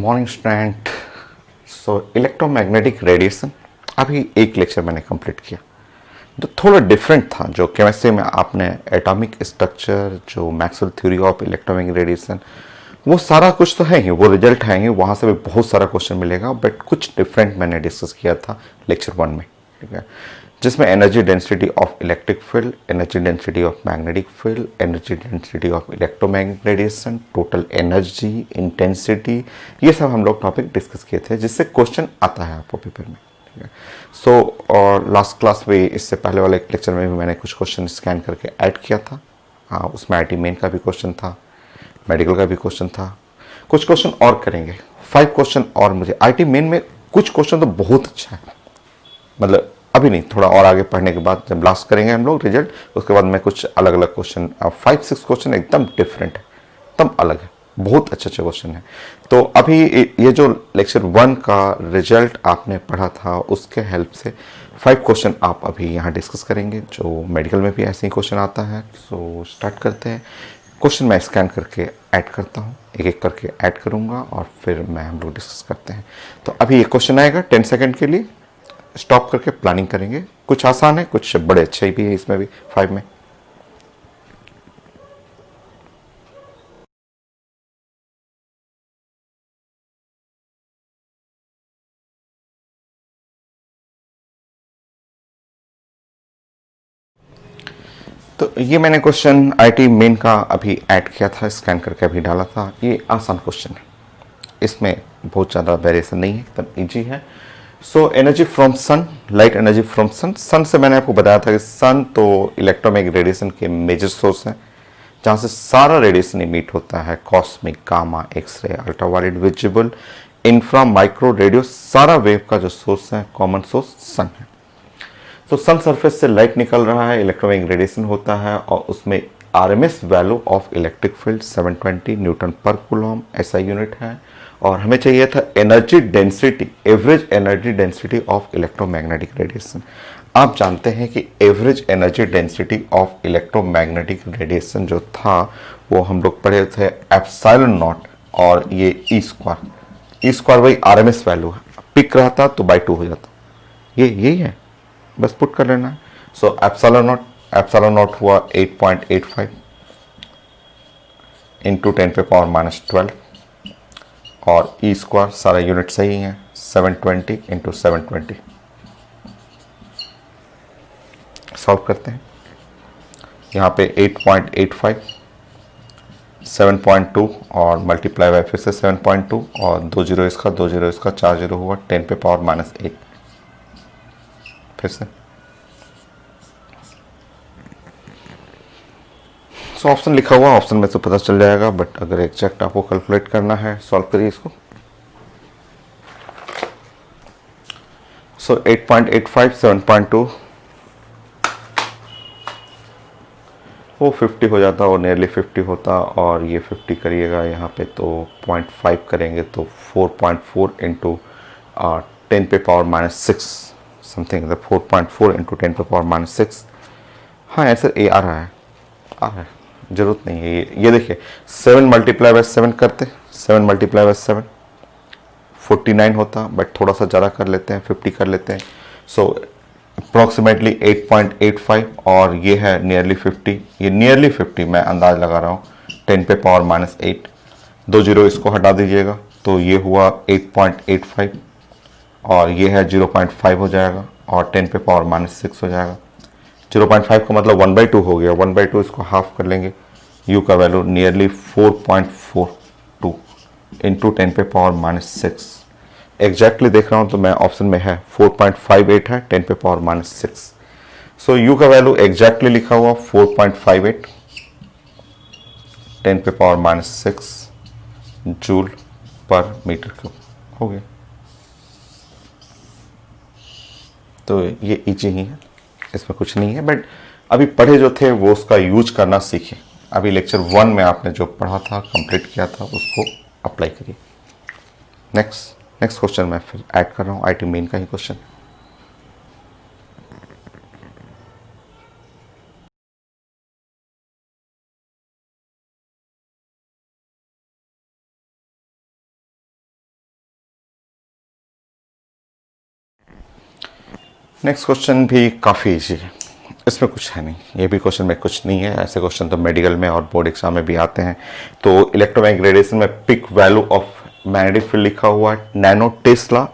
Morning student. So electromagnetic radiation अभी एक lecture मैंने कंप्लीट किया जो थोड़ा डिफरेंट था। जो केमिस्ट्री में आपने एटॉमिक स्ट्रक्चर, जो Maxwell theory of electromagnetic radiation, वो सारा कुछ तो है ही, वो रिजल्ट है ही, वहाँ से भी बहुत सारा क्वेश्चन मिलेगा। बट कुछ डिफरेंट मैंने डिस्कस किया था लेक्चर 1 में, ठीक है, जिसमें energy density of electric field, energy density of magnetic field, energy density of electromagnetic radiation, total energy, intensity, ये सब हम लोग टॉपिक डिस्कस किए थे जिससे क्वेश्चन आता है आपको पेपर में। सो और लास्ट क्लास में, इससे पहले वाले लेक्चर में भी मैंने कुछ क्वेश्चन स्कैन करके ऐड किया था। हाँ, उसमें आईटी मेन का भी क्वेश्चन था, मेडिकल का भी क्वेश्चन था, कुछ क्वेश्चन और करेंगे, 5 क्वेश्चन और। मुझे आईटी मेन में कुछ क्वेश्चन तो बहुत अच्छा है, मतलब अभी नहीं, थोड़ा और आगे पढ़ने के बाद जब लास्ट करेंगे हम लोग रिजल्ट, उसके बाद मैं कुछ अलग अलग क्वेश्चन, 5-6 क्वेश्चन एकदम डिफरेंट है, एकदम अलग है, बहुत अच्छे अच्छे क्वेश्चन है। तो अभी ये जो लेक्चर 1 का रिजल्ट आपने पढ़ा था, उसके हेल्प से 5 क्वेश्चन आप अभी यहाँ डिस्कस करेंगे, जो मेडिकल में भी ऐसे ही क्वेश्चन आता है। सो स्टार्ट करते हैं। क्वेश्चन मैं स्कैन करके ऐड करता हूँ, एक एक करके ऐड करूँगा और फिर मैं हम लोग डिस्कस करते हैं। तो अभी ये क्वेश्चन आएगा 10 सेकेंड के लिए, स्टॉप करके प्लानिंग करेंगे। कुछ आसान है, कुछ बड़े अच्छे भी है इसमें भी 5 में। तो ये मैंने क्वेश्चन आईटी मेन का अभी ऐड किया था, स्कैन करके अभी डाला था। ये आसान क्वेश्चन है, इसमें बहुत ज़्यादा वेरिएशन नहीं है, एकदम ईजी है। So energy from sun, light energy from sun. Sun से मैंने आपको बताया था कि सन तो इलेक्ट्रोमैग्नेटिक रेडिएशन के मेजर सोर्स है, जहाँ से सारा रेडिएशन इमिट होता है, cosmic, gamma, x-ray, ultraviolet, visible, infra, micro, radio, सारा वेव का जो सोर्स है, कॉमन सोर्स सन है। तो सन सरफेस से लाइट निकल रहा है, इलेक्ट्रोमैग्नेटिक रेडिएशन होता है और उसमें RMS value of electric field 720 Newton पर कूलम, ऐसा यूनिट है। और हमें चाहिए था energy density, average energy density of electromagnetic radiation. आप जानते हैं कि average energy density of electromagnetic radiation जो था, वो हम लोग पढ़े थे एप्सिलॉन नॉट, और ये ई स्क्वायर, ई स्क्वायर वही आरएमएस वैल्यू है, पिक रहता तो बाई 2 हो जाता, ये यही है, बस पुट कर लेना है। सो एप्सिलॉन नॉट हुआ 8.85 इंटू 10 पे पावर -12, और ई स्क्वायर सारा यूनिट सही है 720 इंटू 720। सॉल्व करते हैं। यहाँ पे 8.85, 7.2 और मल्टीप्लाई बाय फिर से 7.2 और 2 जीरो इसका, 2 जीरो इसका, 4 जीरो हुआ 10 पे पावर -8। फिर से सो ऑप्शन लिखा हुआ, ऑप्शन में से पता चल जाएगा, बट अगर एग्जैक्ट आपको कैलकुलेट करना है, सॉल्व करिए इसको। सो 8.85, 7.2, वो 50 हो जाता, और नियरली 50 होता, और ये 50 करिएगा यहाँ पे तो 0.5 करेंगे तो 4.4 इंटू 10 पे पावर -6 समथिंग, 4.4 इंटू 10 पे पावर -6। हाँ, आंसर ए आ रहा है, आ रहा है, जरूरत नहीं है। ये देखिए 7 मल्टीप्लाई बाय 7 करते, 7 मल्टीप्लाई बाय 7 49 होता, बट थोड़ा सा ज़्यादा कर लेते हैं, 50 कर लेते हैं। सो अप्रॉक्सीमेटली 8.85, और ये है नियरली 50, ये नियरली 50 मैं अंदाज लगा रहा हूँ, 10 पे पावर -8, 2 जीरो इसको हटा दीजिएगा तो ये हुआ 8.85, और ये है 0.5 हो जाएगा, और 10 पे पावर -6 हो जाएगा। 0.5 का मतलब 1/2 हो गया, 1/2 इसको हाफ कर लेंगे, u का वैल्यू नियरली 4.42 इंटू 10 पे पावर -6। एग्जैक्टली देख रहा हूँ तो मैं ऑप्शन में है 4.58 है, 10 पे पावर -6। सो u का वैल्यू एग्जैक्टली लिखा हुआ 4.58, 10 पे power -6 joule per metre cube हो गया। तो ये इजी ही है, इसमें कुछ नहीं है, बट अभी पढ़े जो थे वो उसका यूज करना सीखे। अभी लेक्चर 1 में आपने जो पढ़ा था, कंप्लीट किया था, उसको अप्लाई करिए। नेक्स्ट क्वेश्चन मैं फिर ऐड कर रहा हूँ, आईटी मेन का ही क्वेश्चन। नेक्स्ट क्वेश्चन भी काफ़ी इजी है, इसमें कुछ है नहीं, ये भी क्वेश्चन में कुछ नहीं है। ऐसे क्वेश्चन तो मेडिकल में और बोर्ड एग्जाम में भी आते हैं। तो इलेक्ट्रोमैग्नेटिक रेडिएशन में peak value of magnetic field लिखा हुआ है नैनो टेस्ला,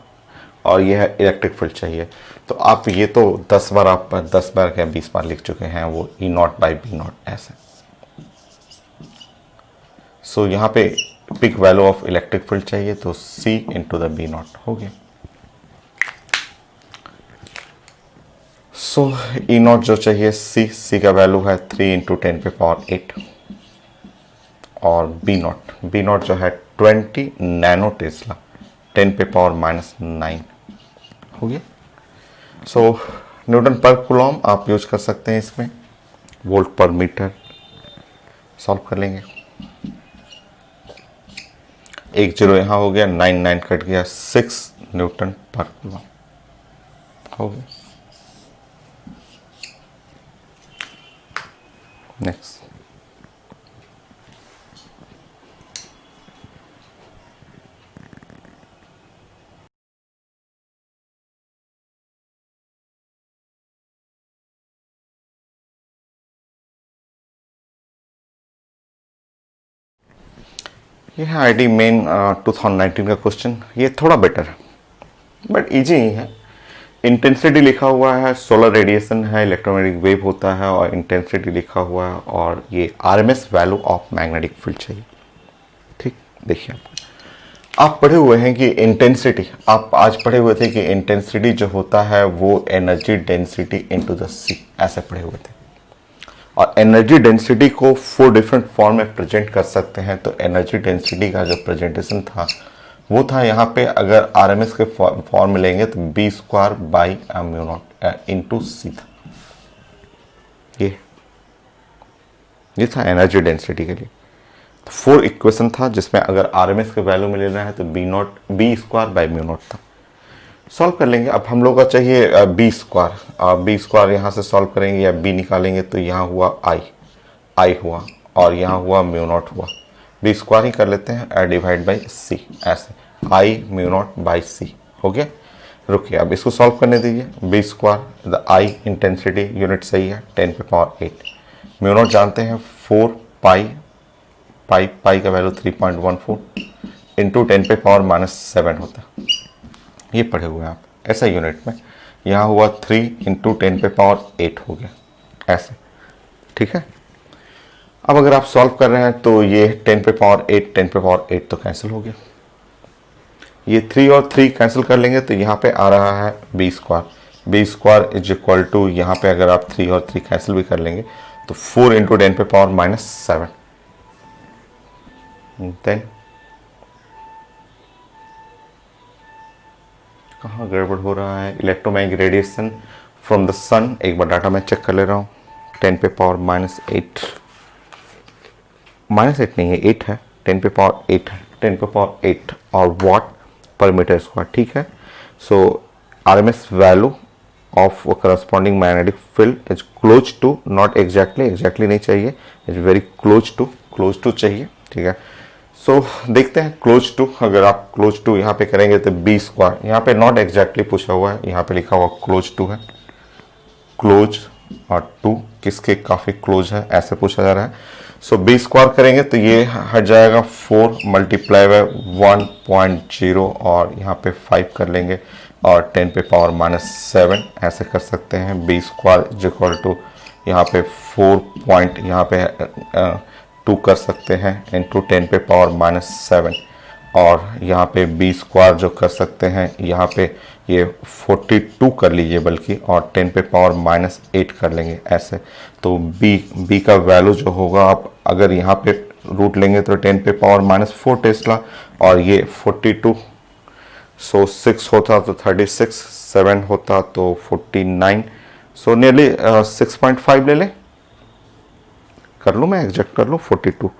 और ये है इलेक्ट्रिक फील्ड चाहिए। तो आप ये तो 10 बार आप 10 बार या 20 बार लिख चुके हैं, वो E0/B0 ऐसे। सो यहाँ पे peak value of electric field चाहिए, तो C इंटू द B0 हो गया। सो E0 जो चाहिए C का वैल्यू है 3 इंटू 10⁸ और B0 जो है 20 नैनो टेस्ला 10⁻⁹ हो गया। सो न्यूटन पर कूलम आप यूज कर सकते हैं इसमें, वोल्ट पर मीटर सॉल्व कर लेंगे। 1 0 यहाँ हो गया, 9 कट गया, 6 न्यूटन पर कूलम हो गया। नेक्स्ट ये है आईडी मेन 2019 का क्वेश्चन। ये थोड़ा बेटर है बट इजी ही है। इंटेंसिटी लिखा हुआ है, सोलर रेडिएशन है, इलेक्ट्रोमैग्नेटिक वेव होता है और इंटेंसिटी लिखा हुआ है, और ये RMS value of magnetic field चाहिए। ठीक, देखिए आप पढ़े हुए हैं कि इंटेंसिटी, आप आज पढ़े हुए थे कि इंटेंसिटी जो होता है वो एनर्जी डेंसिटी इनटू द सी, ऐसे पढ़े हुए थे। और एनर्जी डेंसिटी को 4 डिफरेंट फॉर्म में प्रेजेंट कर सकते हैं। तो एनर्जी डेंसिटी का जो प्रेजेंटेशन था वो था यहाँ पे, अगर आरएमएस के फॉर्म में लेंगे तो B² इंटू सी था। ये था एनर्जी डेंसिटी के लिए। तो 4 इक्वेशन था जिसमें अगर आरएमएस के वैल्यू में लेना है तो B² था। सॉल्व कर लेंगे। अब हम लोग का चाहिए B²। यहाँ से सॉल्व करेंगे या B निकालेंगे तो यहाँ हुआ I हुआ और यहाँ हुआ μ0 हुआ। B² ही कर लेते हैं डिवाइड बाई C, ऐसे I μ0/C हो गया। रुकिए अब इसको सॉल्व करने दीजिए। B² the I intensity unit सही है 10⁸। μ0 जानते हैं 4 पाई का वैल्यू 3.14 इंटू 10⁻⁻7 होता है। ये पढ़े हुए हैं आप ऐसा यूनिट में। यहाँ हुआ 3 इंटू 10⁸ हो गया ऐसे, ठीक है। अब अगर आप सॉल्व कर रहे हैं तो ये 10⁸ तो कैंसिल हो गया। ये 3 और 3 कैंसिल कर लेंगे तो यहाँ पे आ रहा है B² इज इक्वल टू, यहाँ पे अगर आप 3 और 3 कैंसिल भी कर लेंगे तो 4 इंटू 10⁻⁻7। देन कहाँ गड़बड़ हो रहा है? इलेक्ट्रोमैग्नेटिक रेडिएशन फ्रॉम द सन, एक बार डाटा मैं चेक कर ले रहा हूँ। 10⁻⁻8 -8 नहीं है, 8 है, 10⁸ है, 10⁸ और वाट पर मीटर स्क्वायर, ठीक है। So RMS value of corresponding magnetic field is close to, not exactly नहीं चाहिए, इज वेरी क्लोज टू चाहिए, ठीक है। सो देखते हैं क्लोज टू, अगर आप क्लोज टू यहाँ पे करेंगे तो B², यहाँ पे नॉट एग्जैक्टली पूछा हुआ है, यहाँ पे लिखा हुआ क्लोज टू है। क्लोज और टू किसके काफ़ी क्लोज है ऐसे पूछा जा रहा है। सो B² करेंगे तो ये हट जाएगा 4 मल्टीप्लाई बाय 1.0 और यहाँ पे 5 कर लेंगे और 10⁻⁻7 ऐसे कर सकते हैं। B² इज इक्वल टू यहाँ पे 4 पॉइंट यहाँ पे 2 कर सकते हैं इंटू 10⁻⁻7 और यहाँ पे B² जो कर सकते हैं यहाँ पे ये 42 कर लीजिए बल्कि, और 10⁻⁻8 कर लेंगे ऐसे। तो B का वैल्यू जो होगा, आप अगर यहाँ पे रूट लेंगे तो 10⁻⁻4 टेस्ला और ये 42, सो 6 होता तो 36, 7 होता तो 49, सो नियरली 6.5 ले लें, कर लूँ मैं एग्जैक्ट कर लूँ 42,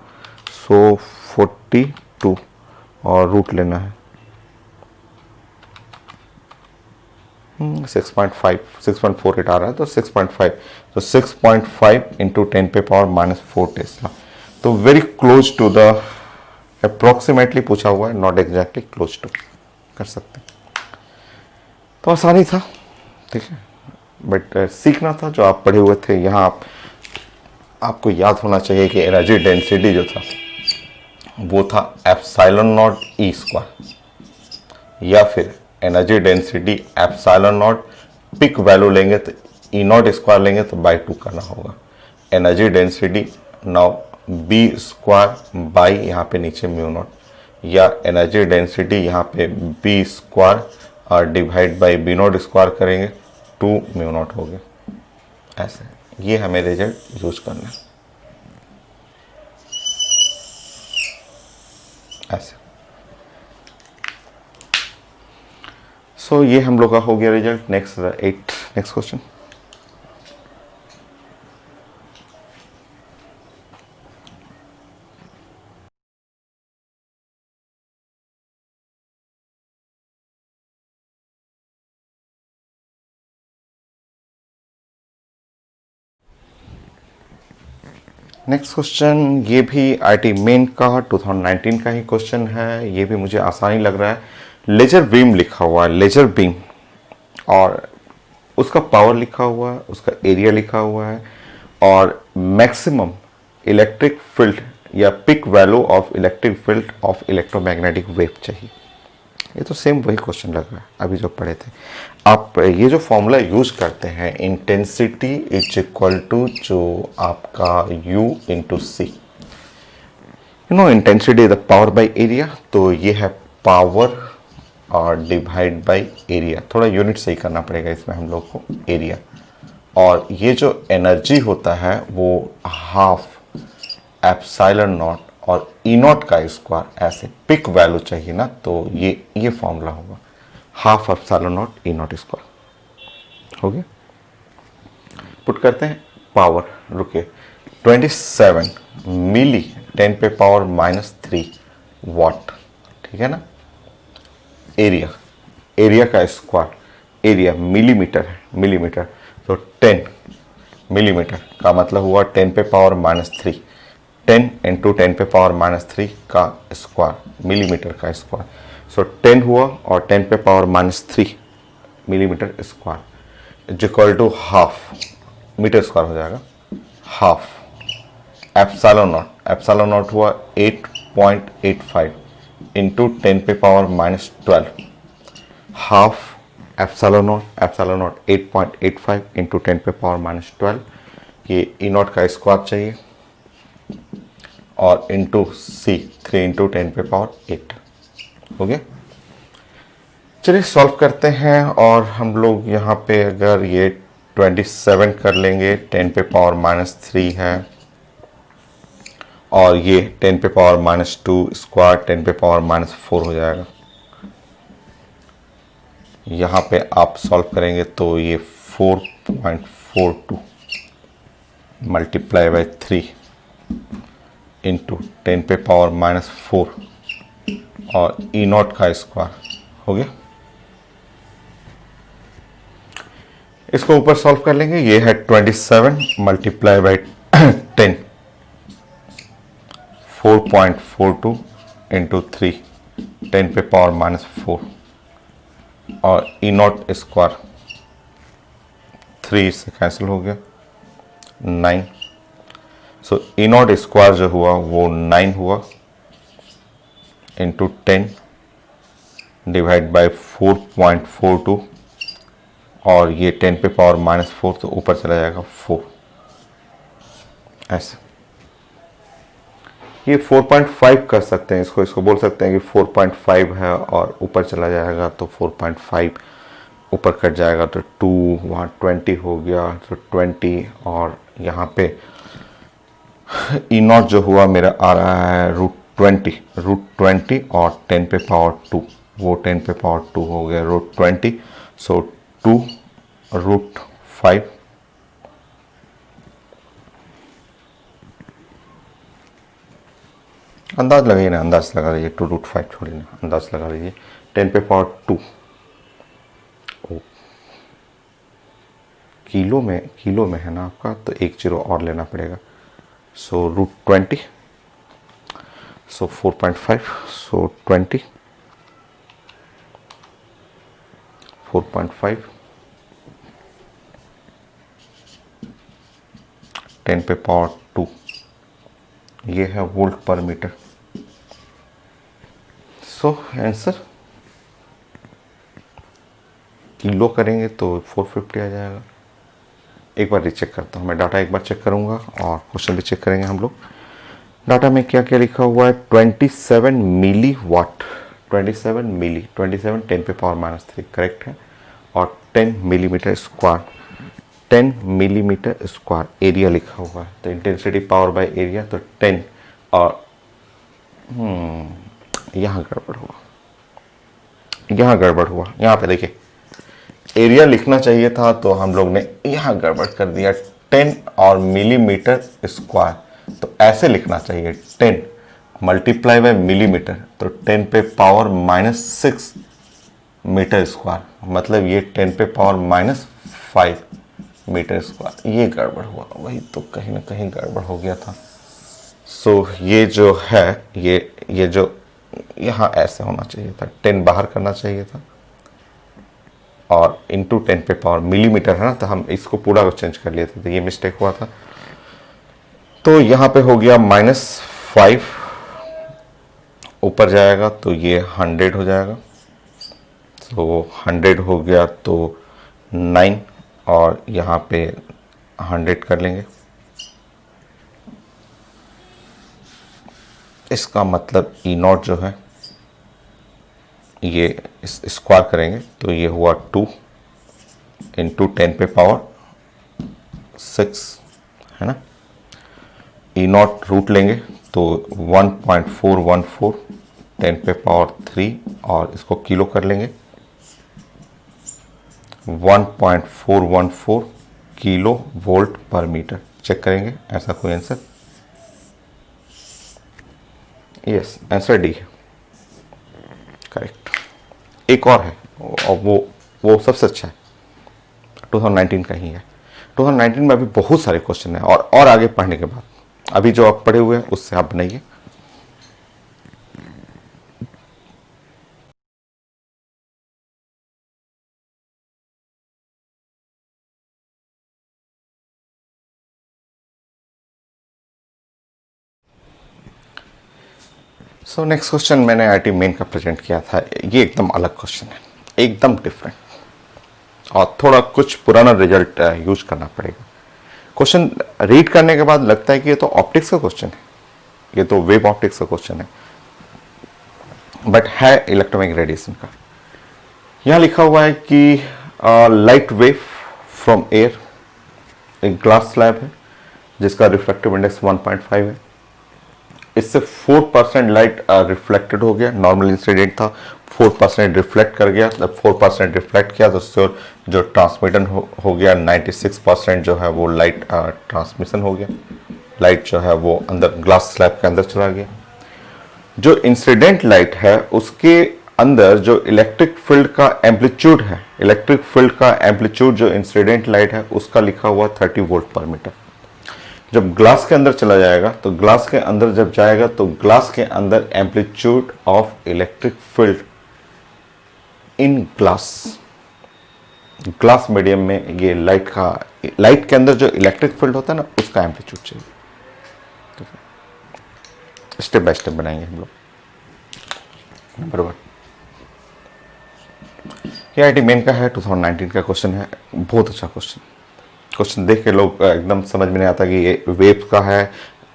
सो 42 और रूट लेना है 6.48 आ रहा है तो 6.5, तो 6.5 इंटू 10⁻⁻4 टेस्ला। तो very close to the, approximately पूछा हुआ है, नॉट एग्जैक्टली, क्लोज टू कर सकते हैं। तो आसानी था, ठीक है। बट सीखना था जो आप पढ़े हुए थे। यहाँ आपको याद होना चाहिए कि एनर्जी डेंसिटी जो था वो था एप्सिलॉन नॉट ई स्क्वायर, या फिर energy density epsilon naught, peak value लेंगे तो ई नॉट स्क्वायर लेंगे तो बाई 2 करना होगा। Energy density now B square by यहाँ पे नीचे म्यू नॉट, या एनर्जी डेंसिटी यहाँ पे बी स्क्वायर और divide by B naught square करेंगे 2 म्यू नॉट हो गया। ऐसे ये हमें रिजल्ट यूज करना है ऐसे। सो ये हम लोग का हो गया result. Next question. Next question ये भी आईटी मेन का 2019 का ही क्वेश्चन है। ये भी मुझे आसानी लग रहा है। लेजर बीम लिखा हुआ है, लेजर बीम, और उसका पावर लिखा हुआ है, उसका एरिया लिखा हुआ है, और मैक्सिमम इलेक्ट्रिक फील्ड या peak value of electric field of electromagnetic wave चाहिए। ये तो सेम वही क्वेश्चन लग रहा है अभी जो पढ़े थे। आप ये जो फॉर्मूला यूज करते हैं, इंटेंसिटी इज इक्वल टू जो आपका U into C, you know intensity the power by area, तो ये है पावर और डिवाइड बाई एरिया। थोड़ा यूनिट सही करना पड़ेगा इसमें हम लोग को, एरिया। और ये जो एनर्जी होता है वो हाफ एप्सिलॉन नॉट और ई नॉट का स्क्वायर, ऐसे पिक वैल्यू चाहिए ना, तो ये फॉर्मूला होगा, half epsilon not E naught square. हो गया। पुट करते हैं पावर, रुकिए, 27 मिली 10 पे पावर -3 वाट, ठीक है ना। एरिया, एरिया का स्क्वायर, एरिया मिलीमीटर है, मिलीमीटर, तो 10 मिलीमीटर का मतलब हुआ 10 पे पावर -3, 10 इंटू 10 पे पावर -3 का स्क्वायर, मिलीमीटर का स्क्वायर। सो 10 हुआ और 10 पे power -3 millimetre square is equal to half, metre square हो जाएगा, half epsilon naught, epsilon naught हुआ 8.85 इंटू 10 पे power -12, half epsilon naught 8.85 into 10 पे पावर -12, ये ई नॉट का स्क्वायर चाहिए, और इंटू सी 3 इंटू 10 पे पावर 8 हो गया। चलिए सॉल्व करते हैं, और हम लोग यहाँ पे अगर ये 27 कर लेंगे, 10 पे पावर -3 है, और ये 10 पे पावर -2 स्क्वायर 10 पे पावर -4 हो जाएगा। यहाँ पे आप सॉल्व करेंगे तो ये 4.42 मल्टीप्लाई बाई 3 इंटू 10 पे पावर -4 और ई नॉट का स्क्वायर हो गया। इसको ऊपर सॉल्व कर लेंगे, ये है 27 मल्टीप्लाई बाई 10, 4.42 इंटू 3 10 पे पावर -4 और ई नॉट स्क्वायर 3 से कैंसिल हो गया, 9। सो ई नॉट स्क्वायर जो हुआ वो 9 हुआ इंटू 10 डिवाइड बाई 4.42, और ये 10 पे पावर -4 तो ऊपर चला जाएगा 4, ऐसे। ये 4.5 कर सकते हैं, इसको बोल सकते हैं कि 4.5 है, और ऊपर चला जाएगा तो 4.5 ऊपर कट जाएगा तो 2, वहाँ 20 हो गया, तो 20, और यहाँ पे ई नॉट जो हुआ मेरा आ रहा है √20 और 10 पे पावर 2, वो 10 पे पावर 2 हो गया √20, सो 2 √5 अंदाज लगाइए ना, अंदाज लगा लीजिए, 2 √5 छोड़िए ना, अंदाज लगा लीजिए, 10 पे पावर 2 किलो में है ना आपका, तो 1 जीरो और लेना पड़ेगा, सो √20, सो 4.5, सो 20, 4.5 10 पे पावर 2, ये है वोल्ट पर मीटर। सो आंसर किलो करेंगे तो 450 आ जाएगा। एक बार रीचेक करता हूँ मैं, डाटा एक बार चेक करूँगा और क्वेश्चन भी चेक करेंगे हम लोग। डाटा में क्या क्या लिखा हुआ है, 27 मिली वाट, 27 मिली, 27 10 पे पावर -3 करेक्ट है, और 10 millimetre square, 10 millimetre square area लिखा हुआ है। तो इंटेंसिटी पावर बाय एरिया, तो 10, और यहाँ गड़बड़ हुआ, यहाँ गड़बड़ हुआ। यहाँ पे देखिए एरिया लिखना चाहिए था तो हम लोग ने यहाँ गड़बड़ कर दिया, 10 और मिलीमीटर स्क्वायर, तो ऐसे लिखना चाहिए 10 मल्टीप्लाई बाय मिलीमीटर, तो 10 पे पावर -6 मीटर स्क्वायर, मतलब ये 10 पे पावर -5 मीटर स्क्वायर। ये गड़बड़ हुआ, वही तो कहीं ना कहीं गड़बड़ हो गया था। सो ये जो है, ये जो यहाँ ऐसे होना चाहिए था, 10 बाहर करना चाहिए था, और इंटू 10 पे पावर मिलीमीटर है ना, तो हम इसको पूरा चेंज कर लिए थे, तो ये मिस्टेक हुआ था। तो यहाँ पे हो गया -5, ऊपर जाएगा तो ये 100 हो जाएगा, तो 100 हो गया तो 9, और यहाँ पे 100 कर लेंगे। इसका मतलब E0 जो है, ये स्क्वायर करेंगे तो ये हुआ 2 इंटू 10 पे पावर 6 है ना। E0 रूट लेंगे तो 1.414 10 पे पावर 3, और इसको किलो कर लेंगे, 1.414 किलो वोल्ट पर मीटर। चेक करेंगे ऐसा कोई आंसर। यस, आंसर डी है, करेक्ट। एक और है, और वो सबसे अच्छा है, 2019 का ही है। 2019 में अभी बहुत सारे क्वेश्चन हैं, और आगे पढ़ने के बाद, अभी जो आप पढ़े हुए हैं उससे आप बनाइए। सो नेक्स्ट क्वेश्चन मैंने आईआईटी मेन का प्रेजेंट किया था। ये एकदम अलग क्वेश्चन है, एकदम डिफरेंट, और थोड़ा कुछ पुराना रिजल्ट यूज करना पड़ेगा। क्वेश्चन रीड करने के बाद लगता है कि ये तो ऑप्टिक्स का क्वेश्चन है, ये तो वेव ऑप्टिक्स का क्वेश्चन है, बट है इलेक्ट्रोमैग्नेटिक रेडिएशन का। यहाँ लिखा हुआ है कि लाइट वेव फ्रॉम एयर, एक ग्लास स्लैब है जिसका रिफ्रैक्टिव इंडेक्स 1.5 है। इससे 4% लाइट रिफ्लेक्टेड हो गया, नॉर्मल इंसिडेंट था, 4% रिफ्लेक्ट कर गया। जब 4% रिफ्लेक्ट किया तो उससे जो ट्रांसमिशन हो गया 96% जो है वो लाइट ट्रांसमिशन हो गया, लाइट जो है वो अंदर ग्लास स्लैब के अंदर चला गया। जो इंसिडेंट लाइट है उसके अंदर जो इलेक्ट्रिक फील्ड का एम्पलीट्यूड है, इलेक्ट्रिक फील्ड का एम्पलीट्यूड जो इंसिडेंट लाइट है उसका लिखा हुआ 30 वोल्ट पर मीटर। जब ग्लास के अंदर चला जाएगा, तो ग्लास के अंदर जब जाएगा तो ग्लास के अंदर amplitude of electric field in glass, glass medium में ये लाइट के अंदर जो इलेक्ट्रिक फील्ड होता है ना उसका एम्पलीट्यूड चाहिए। स्टेप बाय स्टेप बनाएंगे हम लोग। नंबर 1, ये आईआईटी मेन का है, 2019 का क्वेश्चन है, बहुत अच्छा क्वेश्चन देख के लोग एकदम समझ में नहीं आता कि ये वेव का है,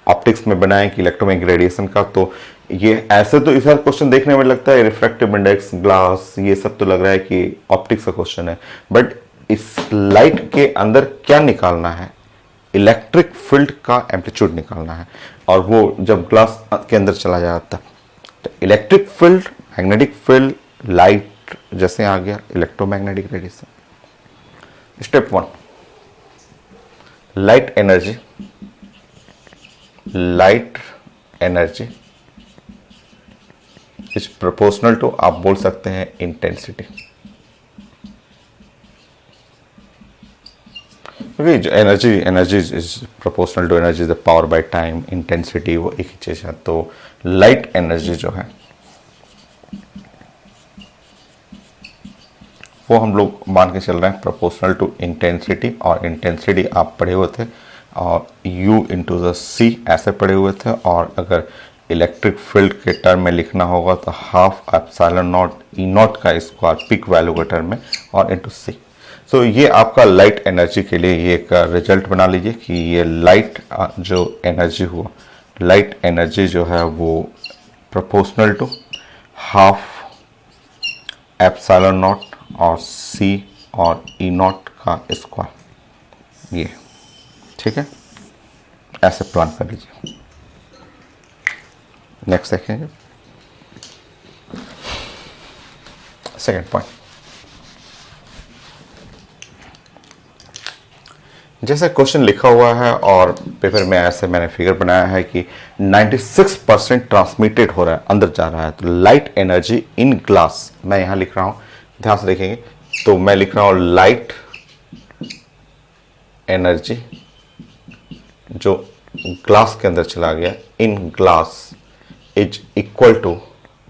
ऑप्टिक्स में बनाए कि इलेक्ट्रोमैग्नेटिक रेडिएशन का। तो ये ऐसे तो इस क्वेश्चन देखने में लगता है रिफ्रैक्टिव इंडेक्स, ग्लास, ये सब तो लग रहा है कि ऑप्टिक्स का क्वेश्चन है, बट इस लाइट के अंदर क्या निकालना है, इलेक्ट्रिक फील्ड का एम्पलीट्यूड निकालना है, और वो जब ग्लास के अंदर चला जाता है तो electric field, magnetic field, light जैसे आ गया, electromagnetic radiation. Step 1, light energy is proportional to, आप बोल सकते हैं, इंटेंसिटी। क्योंकि जो energy is proportional to energy, the power by time, intensity वो एक ही चीज है। तो लाइट एनर्जी जो है वो हम लोग मान के चल रहे हैं प्रोपोर्शनल टू इंटेंसिटी, और इंटेंसिटी आप पढ़े हुए थे और U इंटू द सी ऐसे पड़े हुए थे, और अगर इलेक्ट्रिक फील्ड के टर्म में लिखना होगा तो half epsilon not E naught का स्क्वायर पिक वैल्यू के टर्म में और इंटू सी। सो ये आपका लाइट एनर्जी के लिए ये एक रिजल्ट बना लीजिए कि ये लाइट जो एनर्जी हुआ, लाइट एनर्जी जो है वो proportional to half epsilon naught और सी और ई नॉट का स्क्वायर, ये ठीक है, ऐसे प्लान कर लीजिए। नेक्स्ट देखेंगे सेकेंड पॉइंट। जैसे क्वेश्चन लिखा हुआ है और पेपर में ऐसे मैंने फिगर बनाया है कि 96% ट्रांसमिटेड हो रहा है, अंदर जा रहा है, तो लाइट एनर्जी इन ग्लास, मैं यहां लिख रहा हूं, ध्यान से देखेंगे, तो मैं लिख रहा हूं लाइट एनर्जी जो ग्लास के अंदर चला गया in glass is equal to,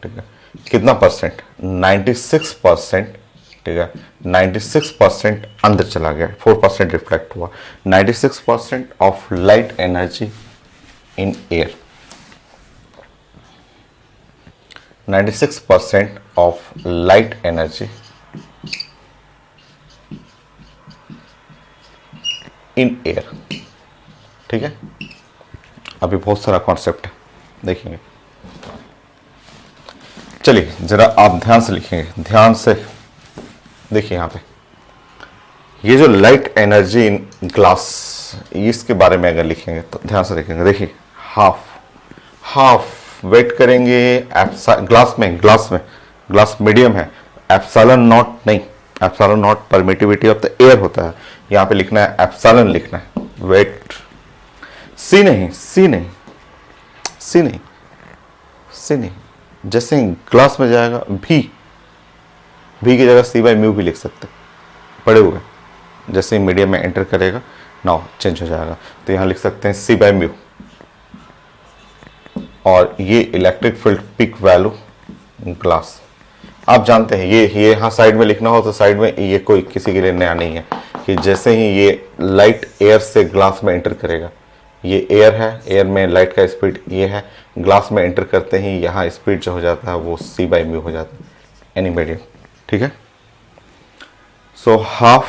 ठीक है, कितना परसेंट, 96%, ठीक है, 96% अंदर चला गया, 4% रिफ्लेक्ट हुआ, 96% of light energy in air, 96% of light energy in air, ठीक है। अभी बहुत सारा कॉन्सेप्ट है, देखेंगे, चलिए जरा आप ध्यान से लिखेंगे, ध्यान से देखिए यहाँ पे ये जो लाइट एनर्जी इन ग्लास, इसके बारे में अगर लिखेंगे तो ध्यान से देखेंगे, देखिए हाफ वेट करेंगे ग्लास मीडियम है, एप्सिलॉन नॉट नहीं, epsilon not permittivity of the air होता है, यहाँ पे लिखना है एप्सिलॉन लिखना है, वेट सी नहीं, जैसे ही ग्लास में जाएगा भी की जगह सी बाई म्यू भी लिख सकते पड़े हुए, जैसे ही मीडियम में एंटर करेगा नाउ चेंज हो जाएगा, तो यहाँ लिख सकते हैं सी बाई म्यू, और ये electric field peak value glass, आप जानते हैं ये यहाँ साइड में लिखना हो तो साइड में, ये कोई किसी के लिए नया नहीं है कि जैसे ही ये लाइट एयर से ग्लास में एंटर करेगा, ये एयर है, एयर में लाइट का स्पीड ये है, ग्लास में एंटर करते ही यहाँ स्पीड जो हो जाता है वो सी बाई म्यू हो जाता है, एनी मीडियम, ठीक है। सो हाफ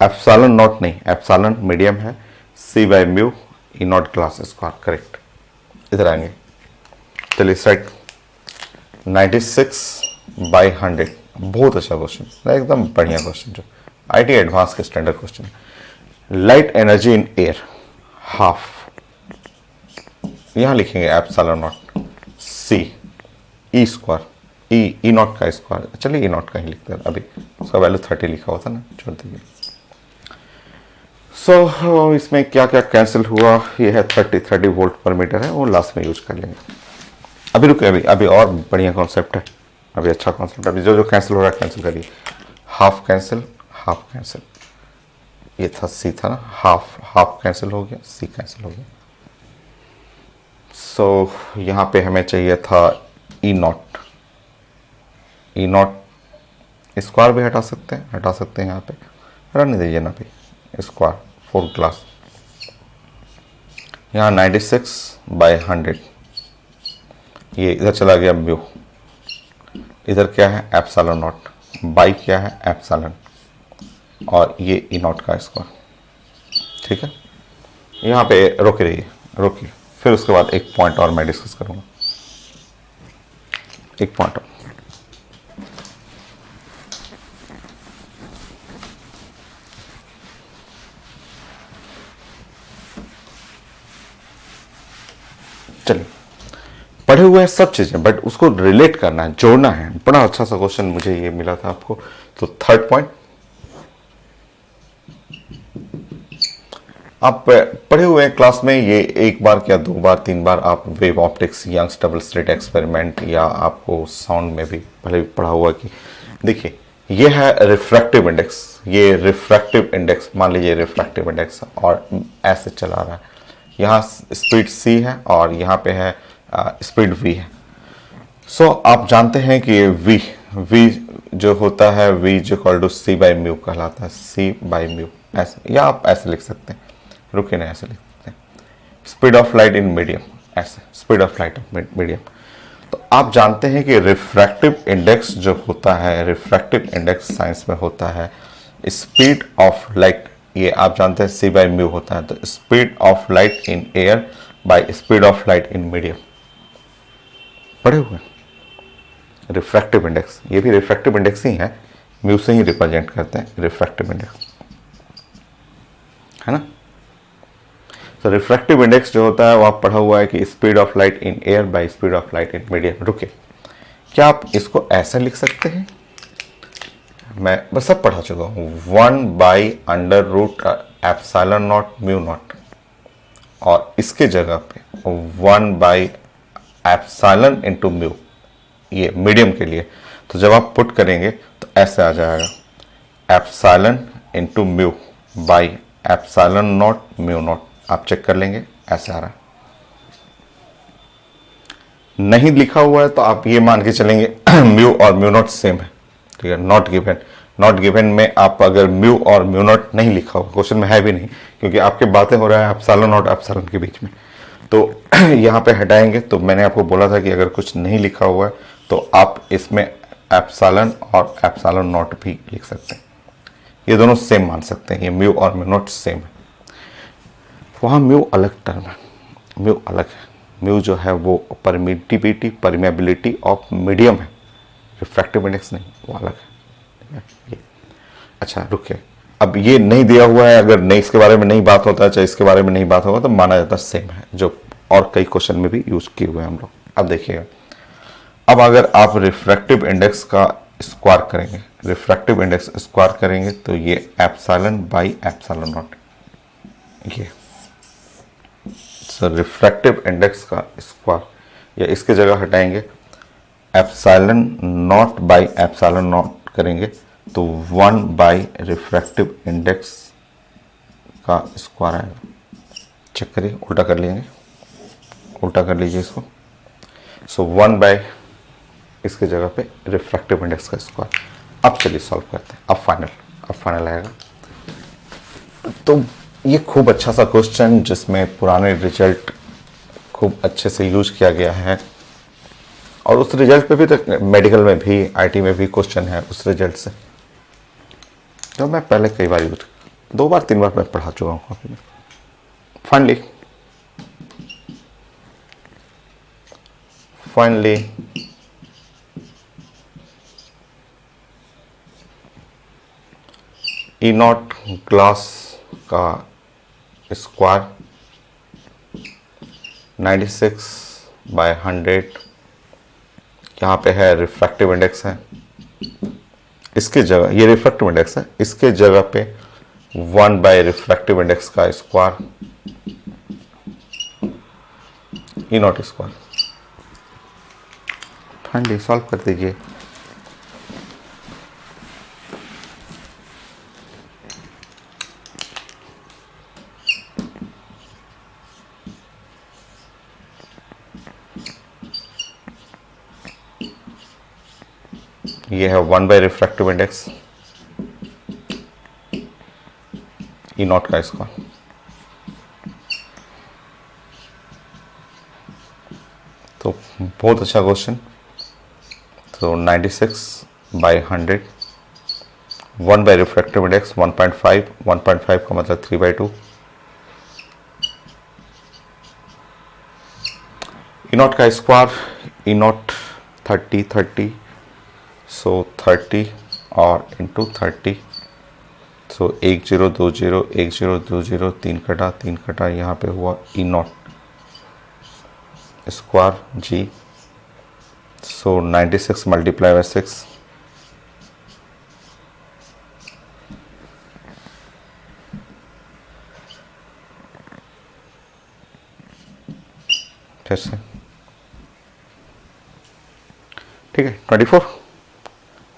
एप्सिलॉन नॉट नहीं, एप्सिलॉन मीडियम है, c by mu E naught glass square, correct. इधर आएंगे, चलिए साइड 96/100, बहुत अच्छा क्वेश्चन, एकदम बढ़िया क्वेश्चन, जो आईटी एडवांस के standard question. Light energy in air half, यहां लिखेंगे epsilon naught C E square, E naught का स्क्वायर, चलिए ई नॉट का ही लिखते हैं, अभी उसका वैल्यू 30 लिखा हुआ था ना, छोड़ दीजिए। सो इसमें क्या क्या कैंसिल हुआ, ये है 30 वोल्ट पर मीटर है, वो लास्ट में यूज कर लेंगे। अभी रुके, अभी और बढ़िया कॉन्सेप्ट है, अभी अच्छा कॉन्सेप्ट है, अभी जो कैंसिल हो रहा है कैंसिल करिए, हाफ कैंसिल, ये था सी था ना, हाफ कैंसिल हो गया, सी कैंसिल हो गया। सो यहाँ पे हमें चाहिए था ई नॉट स्क्वायर भी हटा सकते हैं यहाँ पे, रहने दीजिए ना भाई, स्क्वायर 4 ग्लास, यहाँ 96/100, ये इधर चला गया म्यू, इधर क्या है एप्सिलॉन नॉट, बाई क्या है एप्सिलॉन, और ये ई नॉट का स्क्वायर, ठीक है। यहाँ पे रोकिए, फिर उसके बाद एक पॉइंट और मैं डिस्कस करूंगा, एक पॉइंट और। चलिए, पढ़े हुए हैं सब चीजें, बट उसको रिलेट करना है, जोड़ना है, बड़ा अच्छा सा क्वेश्चन मुझे ये मिला था आपको। तो थर्ड पॉइंट, आप पढ़े हुए हैं क्लास में, ये एक बार क्या 2 बार 3 बार आप wave optics, Young's double slit experiment, या आपको साउंड में भी पहले पढ़ा हुआ कि देखिए ये है रिफ्रैक्टिव इंडेक्स, ये रिफ्रैक्टिव इंडेक्स, मान लीजिए रिफ्रैक्टिव इंडेक्स, और ऐसे चला रहा है, यहाँ स्पीड c है और यहाँ पे है स्पीड v है। सो आप जानते हैं कि v जो होता है v जो equal to c by mu कहलाता है, c बाई म्यू, ऐसे, या आप ऐसे लिख सकते हैं रुके नहीं, ऐसे लिखते हैं speed of light in medium, ऐसे स्पीड ऑफ लाइट मीडियम। तो आप जानते हैं कि रिफ्रैक्टिव इंडेक्स जो होता है, रिफ्रैक्टिव इंडेक्स साइंस में होता है स्पीड ऑफ लाइट, ये आप जानते हैं c बाई म्यू होता है। तो speed of light in air by speed of light in medium, पढ़े हुए रिफ्रैक्टिव इंडेक्स, ये भी रिफ्रैक्टिव इंडेक्स ही है, म्यू से ही रिप्रेजेंट करते हैं रिफ्रैक्टिव इंडेक्स, है ना। तो रिफ्रैक्टिव इंडेक्स जो होता है वो आप पढ़ा हुआ है कि speed of light in air by speed of light in medium. रुके, क्या आप इसको ऐसा लिख सकते हैं? मैं बस सब पढ़ा चुका हूँ, 1/√ε0 म्यू नॉट, और इसके जगह पे 1/ε इंटू म्यू, ये मीडियम के लिए। तो जब आप पुट करेंगे तो ऐसे आ जाएगा epsilon into mu by ε0 mu naught. आप चेक कर लेंगे, ऐसे आ रहा है। नहीं लिखा हुआ है तो आप ये मान के चलेंगे म्यू और म्यू नॉट सेम है, ठीक है। नॉट गिवन, नॉट गिवन में आप अगर म्यू और म्यू नॉट नहीं लिखा हुआ, क्वेश्चन में है भी नहीं, क्योंकि आपके बातें हो रहा है एप्सिलॉन और एप्सिलॉन के बीच में, तो यहाँ पे हटाएंगे। तो मैंने आपको बोला था कि अगर कुछ नहीं लिखा हुआ है तो आप इसमें एप्सिलॉन और एप्सिलॉन नॉट भी लिख सकते हैं, ये दोनों सेम मान सकते हैं, ये म्यू और म्यू नॉट सेम है। वहाँ म्यू अलग टर्म है, म्यू अलग है। म्यू जो है वो परमिटिविटी, परमेबिलिटी ऑफ मीडियम है, रिफ्रैक्टिव इंडेक्स नहीं, वो अलग है, ये। अच्छा रुकिए, अब ये नहीं दिया हुआ है, अगर नहीं इसके बारे में नहीं बात होता है, चाहे इसके बारे में नहीं बात होगा, तो माना जाता सेम है, जो और कई क्वेश्चन में भी यूज किए हुए हैं हम लोग। अब देखिएगा, अब अगर आप रिफ्रैक्टिव इंडेक्स का स्क्वायर करेंगे, रिफ्रैक्टिव इंडेक्स स्क्वायर करेंगे तो ये एप्सिलॉन बाई एप्सिलॉन नॉट, ये सो रिफ्रैक्टिव इंडेक्स का स्क्वायर, या इसके जगह हटाएंगे epsilon not by epsilon not करेंगे तो 1 बाई रिफ्रैक्टिव इंडेक्स का स्क्वायर आएगा। चेक करिए, उल्टा कर लेंगे, उल्टा कर लीजिए इसको। सो 1 बाई इसके जगह पे रिफ्रैक्टिव इंडेक्स का स्क्वायर। अब चलिए सॉल्व करते हैं, अब फाइनल आएगा। तो ये खूब अच्छा सा क्वेश्चन जिसमें पुराने रिजल्ट खूब अच्छे से यूज किया गया है, और उस रिजल्ट पे भी तो मेडिकल में भी, आईटी में भी क्वेश्चन है उस रिजल्ट से, जो मैं पहले कई बार यूज, 2 बार 3 बार मैं पढ़ा चुका हूँ कॉपी में। फाइनली ई नॉट ग्लास का स्क्वायर 96/100, यहाँ पे है रिफ्रैक्टिव इंडेक्स है, इसके जगह ये रिफ्रैक्टिव इंडेक्स है, इसके जगह पे 1 बाई रिफ्रैक्टिव इंडेक्स का square E naught square. Finally solve कर दीजिए। ये है 1 by refractive index E naught का स्क्वायर। तो बहुत अच्छा क्वेश्चन। तो 96/100, 1 बाई रिफ्रैक्टिव इंडेक्स 1.5, 1.5 का मतलब 3/2। ई नॉट का स्क्वायर, ई नॉट 30, सो 30 और इंटू 30, सो 1020, 1020, 3 कटा 3 कटा, यहाँ पे हुआ ई नॉट स्क्वायर जी। सो 96 मल्टीप्लाई बाई 6, फिर से ठीक है, 24,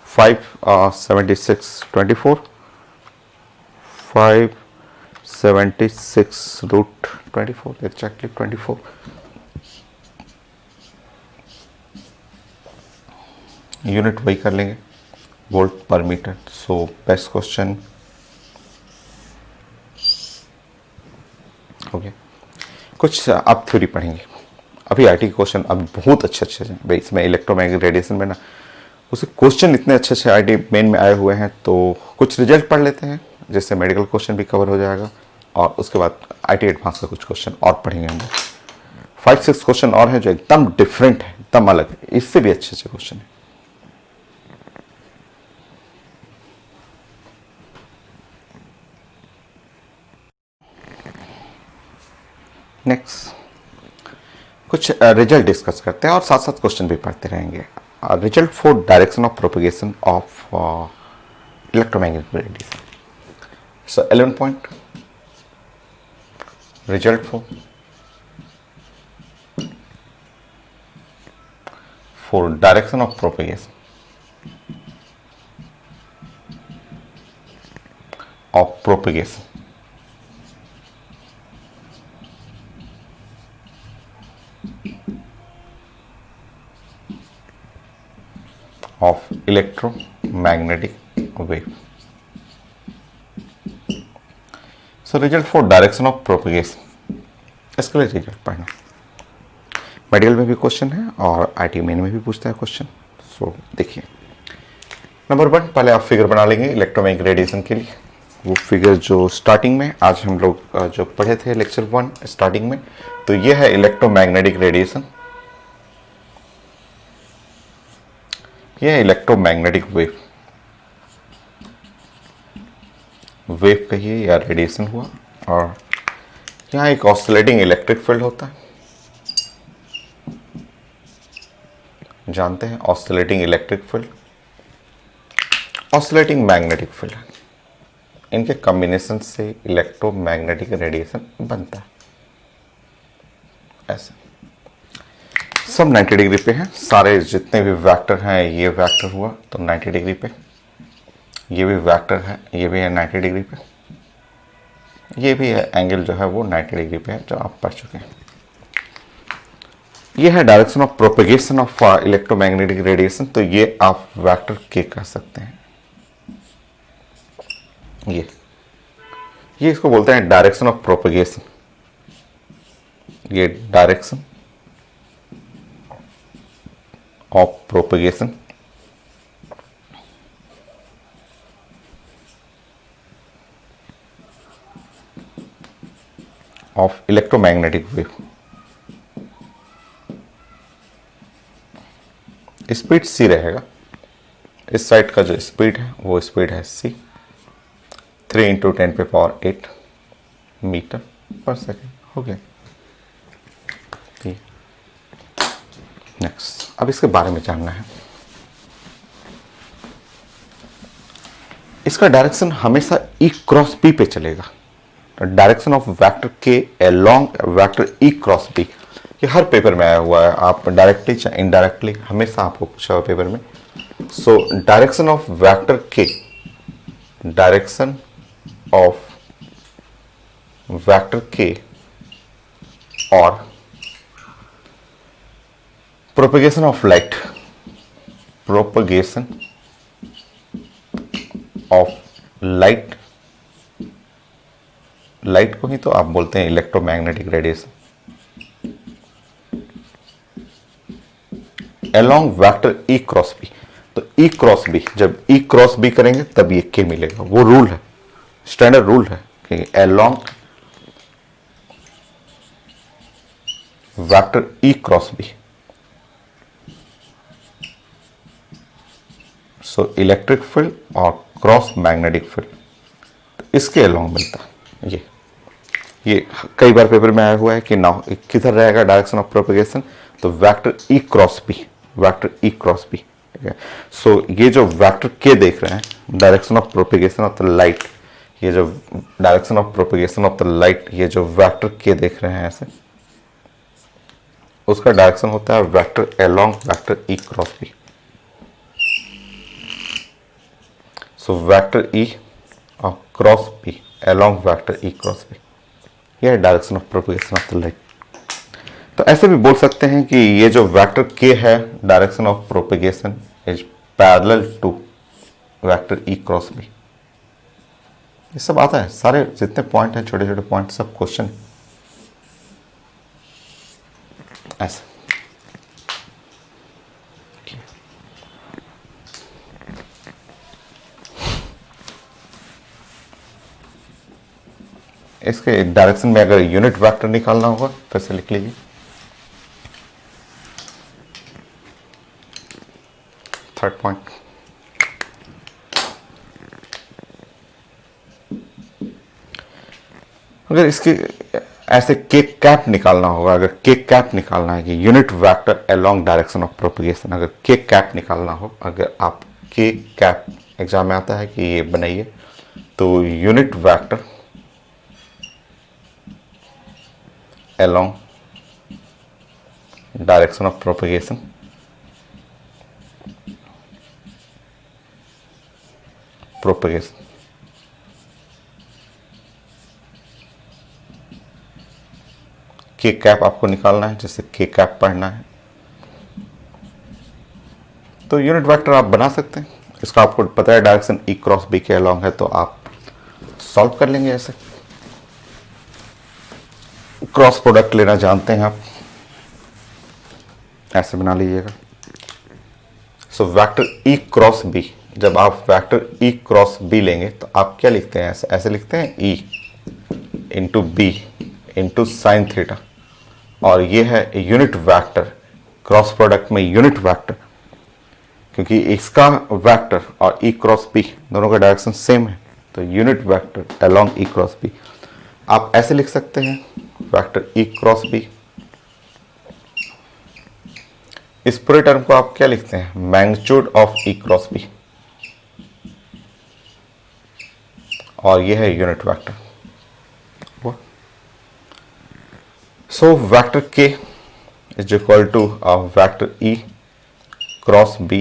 576, 24, 576 √24, एक्जैक्टली 24। यूनिट वही कर लेंगे, वोल्ट पर मीटर। सो बेस्ट क्वेश्चन हो गया। कुछ आप थ्योरी पढ़ेंगे, अभी आईटी क्वेश्चन अब बहुत अच्छे हैं भाई, इसमें इलेक्ट्रोमैग्नेटिक रेडिएशन में ना उसे क्वेश्चन इतने अच्छे आईटी मेन में आए हुए हैं। तो कुछ रिजल्ट पढ़ लेते हैं, जिससे मेडिकल क्वेश्चन भी कवर हो जाएगा, और उसके बाद आईटी एडवांस का कुछ क्वेश्चन और पढ़ेंगे हम। 5-6 क्वेश्चन और हैं जो एकदम डिफरेंट है, एकदम अलग है, इससे भी अच्छे क्वेश्चन है। नेक्स्ट कुछ रिजल्ट डिस्कस करते हैं और साथ साथ क्वेश्चन भी पढ़ते रहेंगे। Result for direction of propagation of electromagnetic radiation. So 11 point result for direction of propagation of electromagnetic wave. So result for direction of propagation, इसके लिए रिजल्ट पढ़ना। मेडिकल में भी क्वेश्चन है और आईटी मेन में भी पूछता है क्वेश्चन। सो देखिए, नंबर 1 पहले आप फिगर बना लेंगे इलेक्ट्रोमैग्नेटिक रेडिएशन के लिए। वो फिगर जो स्टार्टिंग में आज हम लोग जो पढ़े थे लेक्चर 1 स्टार्टिंग में, तो ये है इलेक्ट्रोमैग्नेटिक रेडिएशन, ये है इलेक्ट्रोमैग्नेटिक वेव कहिए या रेडिएशन हुआ। और यहाँ एक ऑसिलेटिंग इलेक्ट्रिक फील्ड होता है, जानते हैं oscillating electric field, oscillating magnetic field, इनके कॉम्बिनेशन से इलेक्ट्रोमैग्नेटिक रेडिएशन बनता है। ऐसे सब 90 डिग्री पे हैं, सारे जितने भी वेक्टर हैं, ये वेक्टर हुआ तो 90 डिग्री पे, ये भी वेक्टर है, ये भी है 90 डिग्री पे, ये भी है एंगल जो है वो 90 डिग्री पे है, जो आप पढ़ चुके हैं। ये है direction of propagation of electromagnetic radiation, तो ये आप वेक्टर के कह सकते हैं। ये इसको बोलते हैं डायरेक्शन ऑफ प्रोपेगेशन, ये direction of propagation of electromagnetic wave। Speed c रहेगा, इस साइड का जो स्पीड है वो स्पीड है c, 3 × 10⁸ मीटर पर सेकेंड। हो गया। नेक्स्ट अब इसके बारे में जानना है। इसका डायरेक्शन हमेशा ई क्रॉस बी पे चलेगा। डायरेक्शन ऑफ वेक्टर के along vector E cross B, ये हर पेपर में आया हुआ है, आप डायरेक्टली चाहे इनडायरेक्टली हमेशा आपको पूछा हुआ पेपर में। So direction of vector K, direction of vector K और propagation of light, propagation of light, light को ही तो आप बोलते हैं electromagnetic radiation, along vector E cross B. तो ई क्रॉस बी, जब ई क्रॉस बी करेंगे तब ये के मिलेगा। वो रूल है, स्टैंडर्ड रूल है कि along vector E cross B, so electric field और क्रॉस मैग्नेटिक फील्ड, तो इसके अलोंग मिलता है। ये कई बार पेपर में आया हुआ है कि ना किधर रहेगा डायरेक्शन ऑफ प्रोपेगेशन, तो vector E cross B, vector E cross B. ठीक है, सो ये जो वेक्टर के देख रहे हैं, direction of propagation of the light, ये जो direction of propagation of the light, ये जो वेक्टर के देख रहे हैं ऐसे, उसका डायरेक्शन होता है vector along vector E cross B. So vector E और cross B along vector E cross B, यह है direction of propagation of the light. तो ऐसे भी बोल सकते हैं कि ये जो वेक्टर के है, direction of propagation is parallel to vector E cross B. ये सब आता है, सारे जितने पॉइंट हैं छोटे छोटे पॉइंट सब क्वेश्चन ऐसे। इसके डायरेक्शन में अगर यूनिट वेक्टर निकालना होगा फिर से लिख लीजिए। थर्ड पॉइंट, अगर इसके ऐसे के कैप निकालना होगा, अगर के कैप निकालना है कि unit vector along direction of propagation, अगर के कैप निकालना हो, अगर आप के कैप एग्जाम में आता है कि ये बनाइए, तो unit vector along direction of propagation के कैप आपको निकालना है, जैसे के कैप पढ़ना है तो यूनिट वेक्टर आप बना सकते हैं। इसका आपको पता है डायरेक्शन ई क्रॉस बी के अलोंग है, तो आप सॉल्व कर लेंगे। ऐसे क्रॉस प्रोडक्ट लेना जानते हैं आप, ऐसे बना लीजिएगा। So vector E cross B, जब आप वेक्टर ई क्रॉस बी लेंगे तो आप क्या लिखते हैं, ऐसे लिखते हैं E into B into sine theta, और ये है यूनिट वेक्टर। क्रॉस प्रोडक्ट में यूनिट वेक्टर, क्योंकि इसका वेक्टर और ई क्रॉस बी दोनों का डायरेक्शन सेम है, तो यूनिट वेक्टर अलोंग ई क्रॉस बी आप ऐसे लिख सकते हैं, वेक्टर ई क्रॉस बी। इस पूरे टर्म को आप क्या लिखते हैं, magnitude of E cross B, और ये है unit vector. So vector K is equal to vector E cross B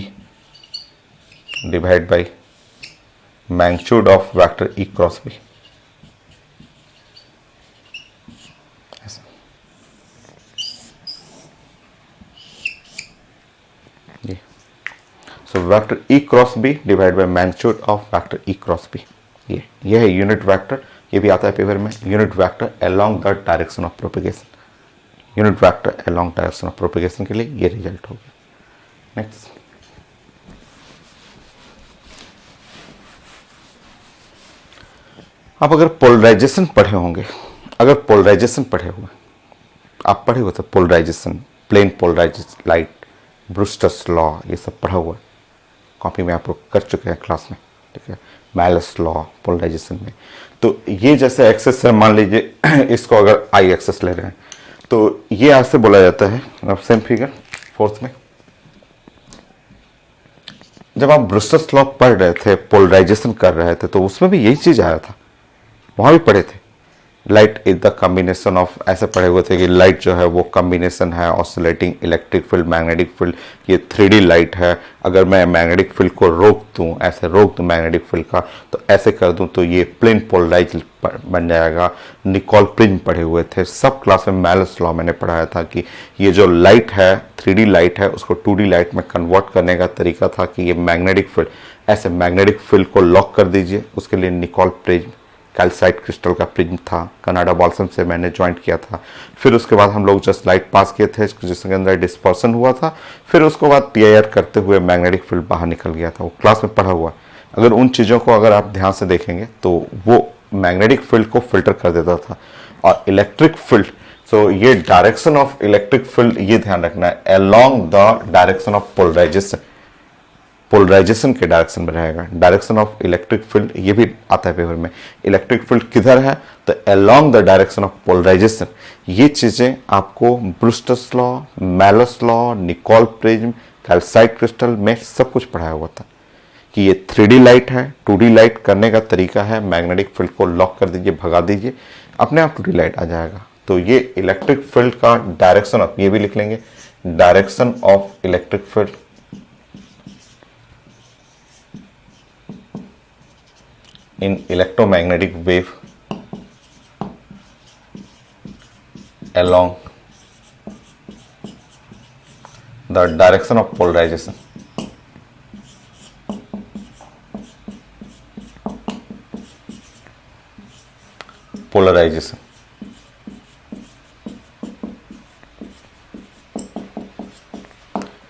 divide by magnitude of vector E cross B. So vector E cross B divide by magnitude of vector E cross B, ये है unit vector. ये भी आता है paper में, unit vector along the direction of propagation. Unit vector along direction of propagation के लिए ये रिजल्ट हो गया। नेक्स्ट, आप अगर पोलराइजेशन पढ़े होंगे, अगर पोलराइजेशन पढ़े हुए, आप पढ़े हुए थे polarisation, plane polarisation, light, Brewster's law, ये सब पढ़ा हुआ है, कॉपी में आप लोग कर चुके हैं क्लास में, ठीक है। मैलस लॉ पोलराइजेशन में, तो ये जैसे एक्सेस है, मान लीजिए इसको अगर आई एक्सेस ले रहे हैं, तो ये ऐसे बोला जाता है। अब सेम फिगर फोर्थ में जब आप ब्रूस्टर्स लॉ पढ़ रहे थे, पोलराइजेशन कर रहे थे, तो उसमें भी यही चीज आया था, वहां भी पढ़े थे। Light is the combination of, ऐसे पढ़े हुए थे कि लाइट जो है वो कॉम्बिनेशन है oscillating electric field magnetic field. ये 3D लाइट है, अगर मैं मैग्नेटिक फील्ड को रोक दूं, ऐसे रोक दूं मैग्नेटिक फील्ड का, तो ऐसे कर दूं तो ये प्लेन पोलराइज बन जाएगा। निकोल प्रिज्म पढ़े हुए थे, सब क्लास में मैलस लॉ मैंने पढ़ाया था कि ये जो लाइट है 3D लाइट है, उसको 2D लाइट में कन्वर्ट करने का तरीका था कि ये मैग्नेटिक फील्ड, ऐसे मैग्नेटिक फील्ड को लॉक कर दीजिए, उसके लिए निकोल प्रिज्म कैल्साइट क्रिस्टल का प्रिज्म था, कनाडा बाल्सम से मैंने ज्वाइंट किया था। फिर उसके बाद हम लोग जस्ट लाइट पास किए थे जिसके अंदर डिस्पर्सन हुआ था, फिर उसके बाद PIR करते हुए मैग्नेटिक फील्ड बाहर निकल गया था, वो क्लास में पढ़ा हुआ। अगर उन चीज़ों को अगर आप ध्यान से देखेंगे तो वो मैग्नेटिक फील्ड को फिल्टर कर देता था। और इलेक्ट्रिक फील्ड, सो ये डायरेक्शन ऑफ इलेक्ट्रिक फील्ड, ये ध्यान रखना है, along the direction of polarisation, polarisation के डायरेक्शन में रहेगा। डायरेक्शन ऑफ इलेक्ट्रिक फील्ड ये भी आता है पेपर में, इलेक्ट्रिक फील्ड किधर है तो along the direction of polarisation. ये चीजें आपको Brewster's law, Malus law, Nicol prism, calcite crystal में सब कुछ पढ़ाया हुआ था कि ये 3D लाइट है, 2D लाइट करने का तरीका है, मैग्नेटिक फील्ड को लॉक कर दीजिए, भगा दीजिए, अपने आप 2D लाइट आ जाएगा। तो ये इलेक्ट्रिक फील्ड का डायरेक्शन ऑफ, ये भी लिख लेंगे, direction of electric field in electromagnetic wave along the direction of polarization. Polarization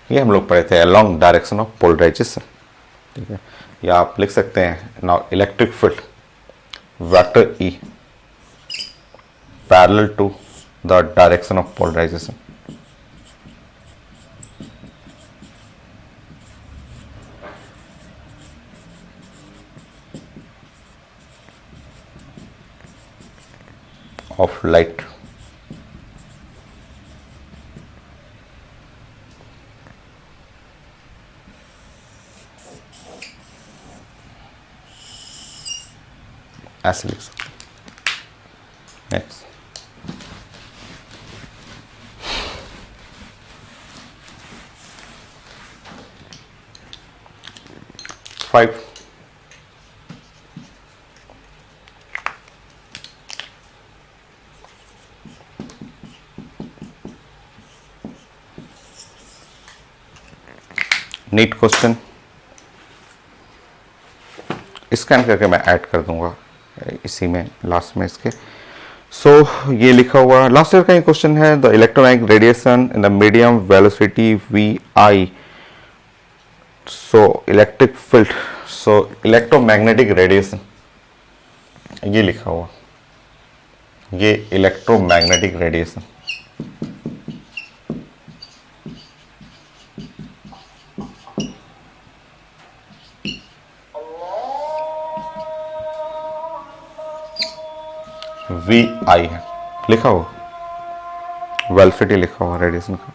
ये हम लोग पढ़े थे अलोंग डायरेक्शन ऑफ पोलराइजेशन, ठीक है। या आप लिख सकते हैं now electric field vector E parallel to the direction of polarisation. Of light. ऐसे लिख सकते हैं। नेक्स्ट 5 नीट क्वेश्चन स्कैन करके मैं ऐड कर दूंगा इसी में लास्ट में इसके। सो ये लिखा हुआ लास्ट ईयर का ये क्वेश्चन है, the electromagnetic radiation in the medium velocity V I. So electric field, so electromagnetic radiation, ये लिखा हुआ, ये इलेक्ट्रोमैग्नेटिक रेडिएशन। वी आई है लिखा हुआ, वेलोसिटी लिखा हुआ रेडिएशन का।